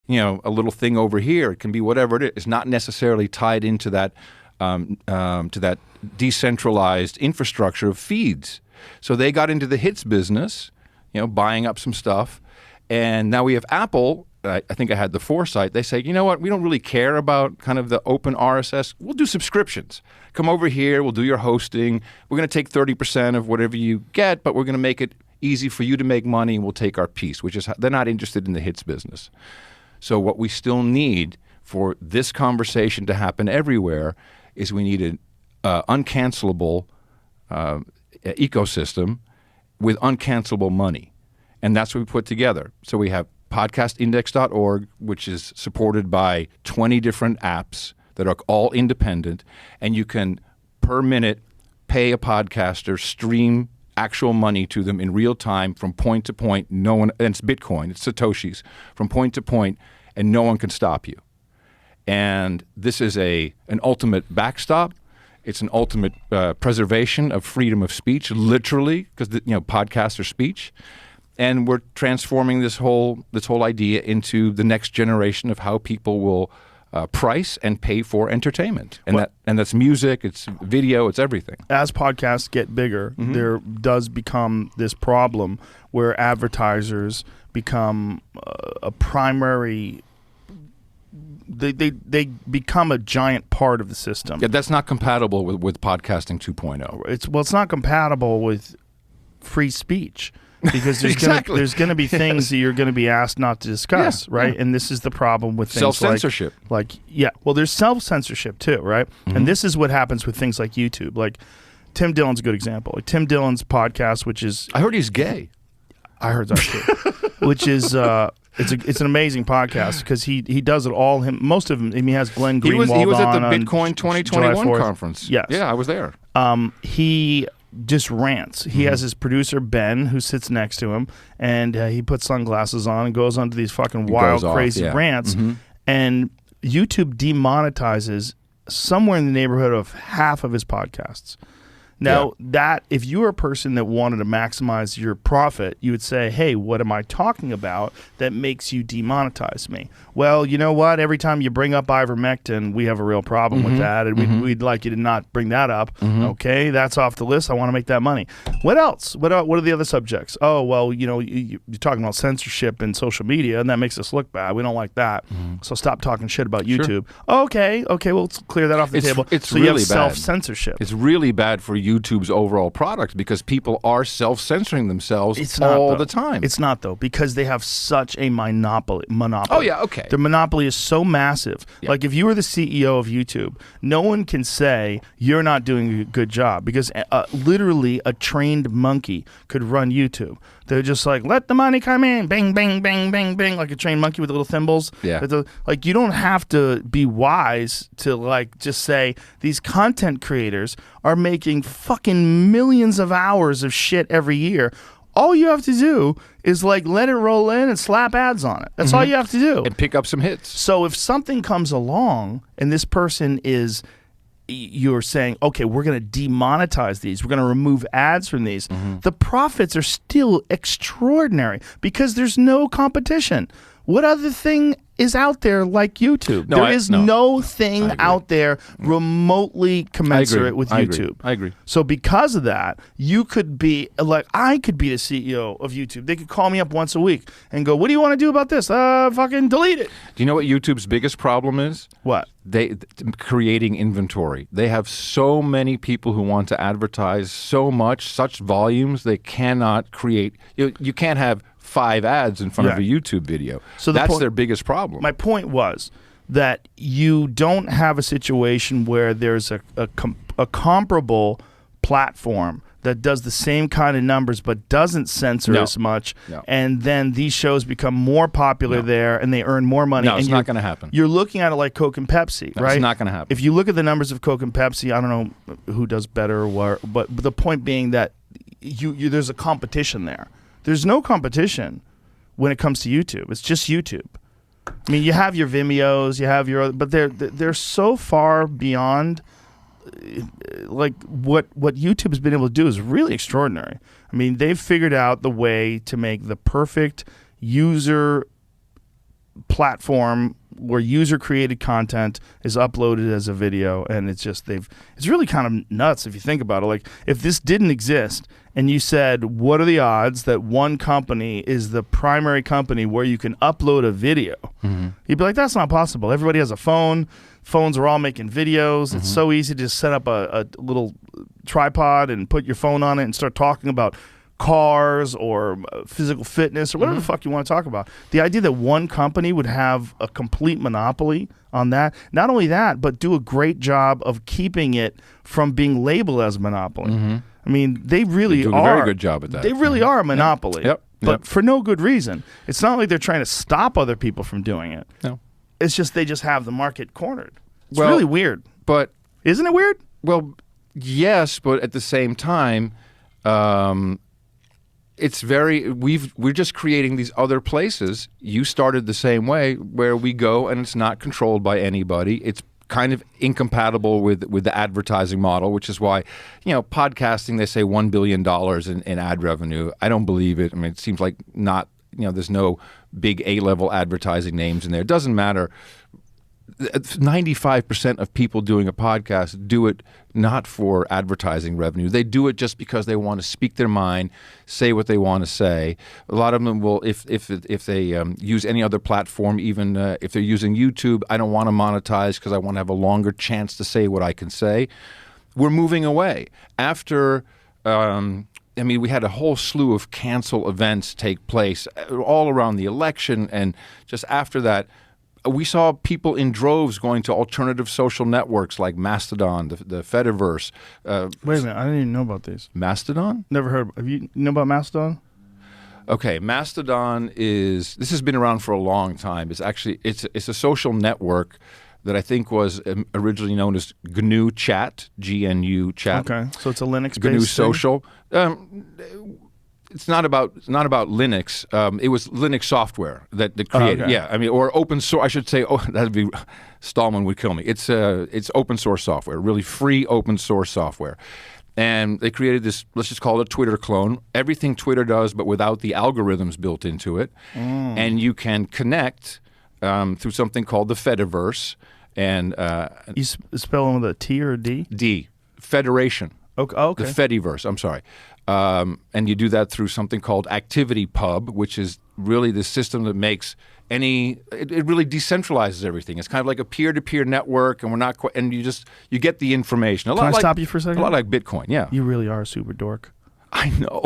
a little thing over here. It can be whatever it is. It's not necessarily tied into that to that decentralized infrastructure of feeds. So they got into the hits business, buying up some stuff, and now we have Apple. I think I had the foresight. They say, you know what? We don't really care about kind of the open RSS. We'll do subscriptions. Come over here. We'll do your hosting. We're going to take 30% of whatever you get, but we're going to make it easy for you to make money, and we'll take our piece, which is they're not interested in the hits business. So what we still need for this conversation to happen everywhere is we need an uncancelable ecosystem with uncancelable money. And that's what we put together. So we have podcastindex.org, which is supported by 20 different apps that are all independent, and you can, per minute, pay a podcaster, stream actual money to them in real time from point to point. No one, and it's Bitcoin, it's Satoshis, from point to point, and no one can stop you. And this is an ultimate backstop. It's an ultimate preservation of freedom of speech, literally, because podcasts are speech. And we're transforming this whole idea into the next generation of how people will price and pay for entertainment. And that's music, it's video, it's everything. As podcasts get bigger, there does become this problem where advertisers become a primary. They become a giant part of the system. Yeah, that's not compatible with podcasting 2.0. It's not compatible with free speech. Because there's exactly. going to be things that you're going to be asked not to discuss, right? Yeah. And this is the problem with things self-censorship. Well, there's self-censorship too, right? And this is what happens with things like YouTube. Like Tim Dillon's a good example. Like Tim Dillon's podcast, which is... I heard he's gay. I heard that too. Which is... It's an amazing podcast because he does it all. Most of them. He has Glenn Greenwald. He was at the Bitcoin 2021 conference. Yes. Yeah, I was there. He just rants. He has his producer Ben who sits next to him, and he puts sunglasses on and goes onto these fucking wild, crazy rants. And YouTube demonetizes somewhere in the neighborhood of half of his podcasts. Now, that if you were a person that wanted to maximize your profit, you would say, hey, what am I talking about that makes you demonetize me? Well, you know what? Every time you bring up ivermectin, we have a real problem with that, and we'd like you to not bring that up. Okay, that's off the list. I want to make that money. What else? What are the other subjects? Oh, well, you're talking about censorship and social media, and that makes us look bad. We don't like that. So stop talking shit about YouTube. Sure. Okay, well, let's clear that off the table. It's so really you have bad. Self-censorship. It's really bad for YouTube's overall product because people are self-censoring themselves all the time. It's not, though, because they have such a monopoly. Oh, yeah, okay. Their monopoly is so massive. Yeah. Like, if you were the CEO of YouTube, no one can say you're not doing a good job because literally a trained monkey could run YouTube. They're just like, let the money come in, bang, bang, bang, bang, bang, like a trained monkey with little thimbles. Yeah. Like, you don't have to be wise to, like, just say these content creators are making fucking millions of hours of shit every year. All you have to do is, like, let it roll in and slap ads on it. That's all you have to do. And pick up some hits. So if something comes along and this person is... you're saying, okay, we're going to demonetize these. We're going to remove ads from these. The profits are still extraordinary because there's no competition. What other thing is out there like YouTube? There is no thing out there remotely commensurate with YouTube. I agree. So because of that, you could be like, I could be the CEO of YouTube. They could call me up once a week and go, what do you want to do about this? Fucking delete it. Do you know what YouTube's biggest problem is? What? Creating inventory. They have so many people who want to advertise so much, such volumes, they cannot create. You can't have 5 ads in front of a YouTube video. So that's their biggest problem. My point was that you don't have a situation where there's a comparable platform that does the same kind of numbers but doesn't censor as much, and then these shows become more popular there and they earn more money. No, it's not going to happen. You're looking at it like Coke and Pepsi, right? It's not going to happen. If you look at the numbers of Coke and Pepsi, I don't know who does better or what, but the point being that there's a competition there. There's no competition when it comes to YouTube. It's just YouTube. I mean, you have your Vimeos, you have your other, but they're so far beyond. Like what YouTube has been able to do is really extraordinary. I mean, they've figured out the way to make the perfect user platform where user-created content is uploaded as a video, and it's really kind of nuts if you think about it. Like, if this didn't exist, and you said, what are the odds that one company is the primary company where you can upload a video? Mm-hmm. You'd be like, that's not possible. Everybody has a phone. Phones are all making videos. Mm-hmm. It's so easy to just set up a little tripod and put your phone on it and start talking about cars or physical fitness or whatever the fuck you want to talk about. The idea that one company would have a complete monopoly on that, not only that, but do a great job of keeping it from being labeled as a monopoly. Mm-hmm. I mean, they really do are. A very good job at that. They really are a monopoly. Yep. But for no good reason. It's not like they're trying to stop other people from doing it. No. It's just they just have the market cornered. It's really weird. But isn't it weird? Well, yes, but at the same time, it's we're just creating these other places. You started the same way, where we go and it's not controlled by anybody. It's kind of incompatible with the advertising model, which is why, podcasting, they say $1 billion in ad revenue. I don't believe it. I mean, it seems like not, there's no big A-level advertising names in there. It doesn't matter. 95% of people doing a podcast do it not for advertising revenue. They do it just because they want to speak their mind, say what they want to say. A lot of them will, if they use any other platform, even if they're using YouTube, I don't want to monetize because I want to have a longer chance to say what I can say. We're moving away. After, we had a whole slew of cancel events take place all around the election, and just after that, we saw people in droves going to alternative social networks like Mastodon, the Fediverse. Wait a minute, I didn't even know about these. Mastodon? Never heard. Have you know about Mastodon? Okay, Mastodon this has been around for a long time. It's a social network that I think was originally known as GNU Chat, GNU Chat. Okay, so it's a Linux-based GNU thing? Social. It's not about Linux. It was Linux software that created. Okay. Yeah, or open source. I should say. Oh, that'd be Stallman would kill me. It's open source software, really free open source software, and they created this. Let's just call it a Twitter clone. Everything Twitter does, but without the algorithms built into it, and you can connect through something called the Fediverse. And you spell them with a T or a D? D. Federation. Okay. The Fediverse. I'm sorry. And you do that through something called ActivityPub, which is really the system that makes it really decentralizes everything. It's kind of like a peer-to-peer network, and you get the information. Can I stop you for a second? A lot like Bitcoin, yeah. You really are a super dork. I know.